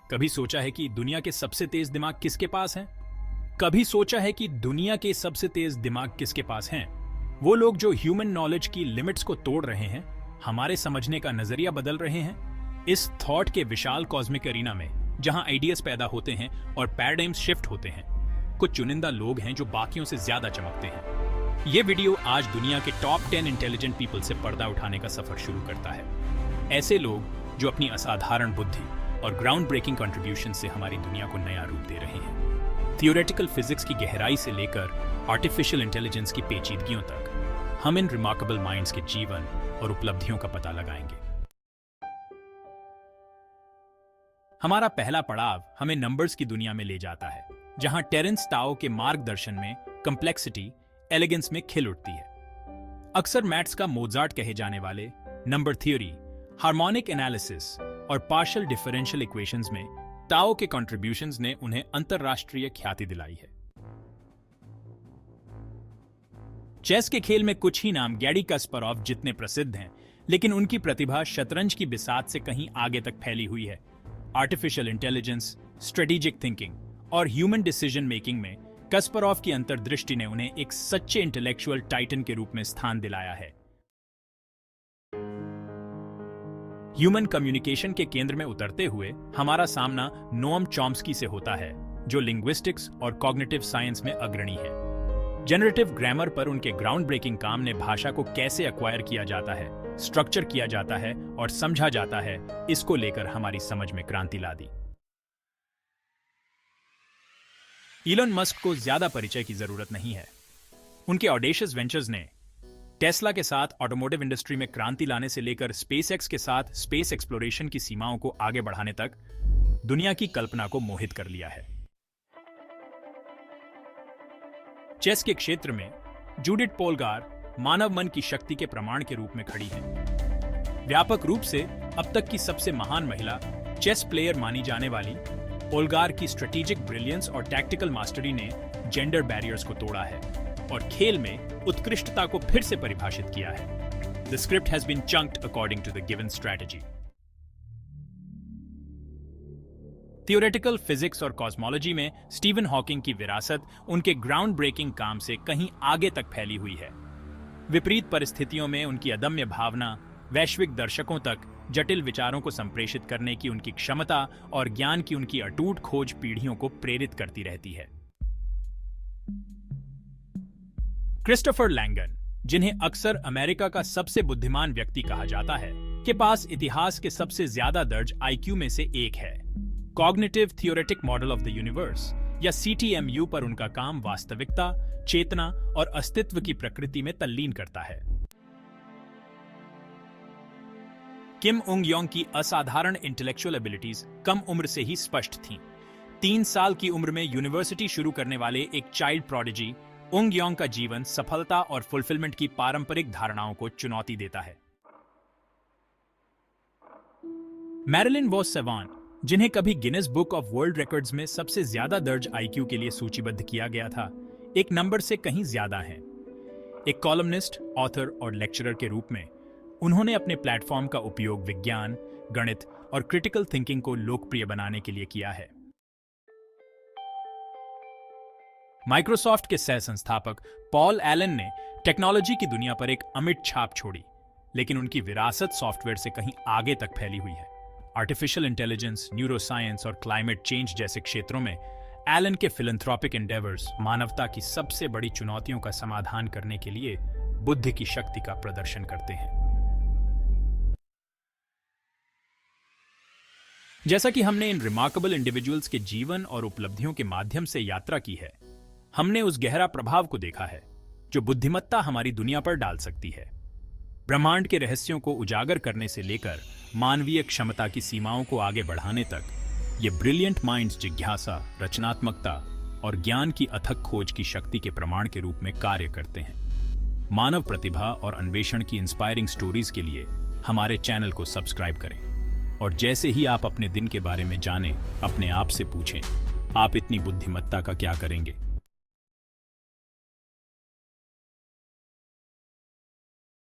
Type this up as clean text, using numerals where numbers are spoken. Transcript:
कभी सोचा है कि दुनिया के सबसे तेज दिमाग किसके पास हैं? कभी सोचा है कि दुनिया के सबसे तेज दिमाग किसके पास हैं? वो लोग जो ह्यूमन नॉलेज की लिमिट्स को तोड़ रहे हैं, हमारे समझने का नजरिया बदल रहे हैं। इस थॉट के विशाल कॉस्मिक एरिना में, जहां आइडियाज पैदा होते हैं और पैराडाइम्स शिफ्ट होते हैं, कुछ चुनिंदा लोग हैं जो बाकियों से ज्यादा चमकते हैं। ये वीडियो आज दुनिया के टॉप 10 इंटेलिजेंट पीपल से पर्दा उठाने का सफर शुरू करता है। ऐसे लोग जो अपनी असाधारण बुद्धि और ग्राउंड ब्रेकिंग कंट्रीब्यूशन से हमारी दुनिया को नया रूप दे रहे हैं। थियोरेटिकल फिजिक्स की गहराई से लेकर आर्टिफिशियल इंटेलिजेंस की पेचीदगियों तक, हम इन रिमार्केबल माइंड्स के जीवन और उपलब्धियों का पता लगाएंगे। हमारा पहला पड़ाव हमें नंबर्स की दुनिया में ले जाता है, जहां टेरेंस टाओ के मार्गदर्शन में कंप्लेक्सिटी एलिगेंस में खिल उठती है। अक्सर मैथ्स का मोजार्ट कहे जाने वाले नंबर थ्योरी, हार्मोनिक एनालिसिस और पार्शियल डिफरेंशियल इक्वेशंस में टाओ के कंट्रीब्यूशंस ने उन्हें अंतरराष्ट्रीय ख्याति दिलाई है। चेस के खेल में कुछ ही नाम गैरी कास्पारोव जितने प्रसिद्ध हैं, लेकिन उनकी प्रतिभा शतरंज की बिसात से कहीं आगे तक फैली हुई है। आर्टिफिशियल इंटेलिजेंस, स्ट्रेटेजिक थिंकिंग और ह्यूमन डिसीजन मेकिंग में कास्पारोव की अंतर्दृष्टि ने उन्हें एक सच्चे इंटेलेक्चुअल टाइटन के रूप में स्थान दिलाया है। ह्यूमन कम्युनिकेशन के केंद्र में उतरते हुए हमारा सामना नोम चॉम्स्की से होता है, जो लिंग्विस्टिक्स और कॉग्निटिव साइंस में अग्रणी है। जनरेटिव ग्रामर पर उनके ग्राउंड ब्रेकिंग काम ने भाषा को कैसे एक्वायर किया जाता है, स्ट्रक्चर किया जाता है और समझा जाता है, इसको लेकर हमारी समझ में क्रांति ला दी। इलोन मस्क को ज्यादा परिचय की जरूरत नहीं है। उनके ऑडेशियस वेंचर्स ने टेस्ला के साथ ऑटोमोटिव इंडस्ट्री में क्रांति लाने से लेकर स्पेसएक्स के साथ स्पेस एक्सप्लोरेशन की सीमाओं को आगे बढ़ाने तक दुनिया की कल्पना को मोहित कर लिया है। चेस के क्षेत्र में जूडिथ पोलगार मानव मन की शक्ति के प्रमाण के रूप में खड़ी है। व्यापक रूप से अब तक की सबसे महान महिला चेस प्लेयर मानी जाने वाली पोलगार की स्ट्रेटेजिक ब्रिलियंस और टैक्टिकल मास्टरी ने जेंडर बैरियर्स को तोड़ा है और खेल में उत्कृष्टता को फिर से परिभाषित किया है। The script has been chunked according to the given strategy. Theoretical physics और कॉस्मोलॉजी में स्टीवन हॉकिंग की विरासत उनके ग्राउंड ब्रेकिंग काम से कहीं आगे तक फैली हुई है। विपरीत परिस्थितियों में उनकी अदम्य भावना वैश्विक दर्शकों तक जटिल विचारों को संप्रेषित करने की उनकी क्षमता और ज्ञान की उनकी अटूट खोज पीढ़ियों को प्रेरित करती रहती है। क्रिस्टोफर लैंगन, जिन्हें अक्सर अमेरिका का सबसे बुद्धिमान व्यक्ति कहा जाता है, के पास इतिहास के सबसे ज्यादा दर्ज आईक्यू में से एक है। Cognitive theoretic model of the universe या सीटीएमयू पर उनका काम वास्तविकता, चेतना और अस्तित्व की प्रकृति में तल्लीन करता है। किम उंग योंग की असाधारण इंटेलेक्चुअल एबिलिटीज कम उम्र से ही स्पष्ट थीं। 3 साल की उम्र में यूनिवर्सिटी शुरू करने वाले एक चाइल्ड प्रोडिजी उंग योंग का जीवन सफलता और फुलफिलमेंट की पारंपरिक धारणाओं को चुनौती देता है। मैरिलिन वॉस सेवान, जिन्हें कभी Guinness book of world records में सबसे ज्यादा दर्ज आईक्यू के लिए सूचीबद्ध किया गया था, एक नंबर से कहीं ज्यादा हैं। एक कॉलमनिस्ट, ऑथर और लेक्चरर के रूप में उन्होंने अपने प्लेटफॉर्म का उपयोग विज्ञान, गणित और क्रिटिकल थिंकिंग को लोकप्रिय बनाने के लिए किया है। माइक्रोसॉफ्ट के सह संस्थापक पॉल एलन ने टेक्नोलॉजी की दुनिया पर एक अमिट छाप छोड़ी, लेकिन उनकी विरासत सॉफ्टवेयर से कहीं आगे तक फैली हुई है। आर्टिफिशियल इंटेलिजेंस, न्यूरोसाइंस और क्लाइमेट चेंज जैसे क्षेत्रों में एलन के फिलैंथ्रोपिक एंडेवर्स मानवता की सबसे बड़ी चुनौतियों का समाधान करने के लिए बुद्धि की शक्ति का प्रदर्शन करते हैं। जैसा कि हमने इन रिमार्केबल इंडिविजुअल्स के जीवन और उपलब्धियों के माध्यम से यात्रा की है, हमने उस गहरा प्रभाव को देखा है जो बुद्धिमत्ता हमारी दुनिया पर डाल सकती है। ब्रह्मांड के रहस्यों को उजागर करने से लेकर मानवीय क्षमता की सीमाओं को आगे बढ़ाने तक, ये ब्रिलियंट माइंड्स जिज्ञासा, रचनात्मकता और ज्ञान की अथक खोज की शक्ति के प्रमाण के रूप में कार्य करते हैं। मानव प्रतिभा और अन्वेषण की इंस्पायरिंग स्टोरीज के लिए हमारे चैनल को सब्सक्राइब करें और जैसे ही आप अपने दिन के बारे में जानें, अपने आप से पूछें, आप इतनी बुद्धिमत्ता का क्या करेंगे।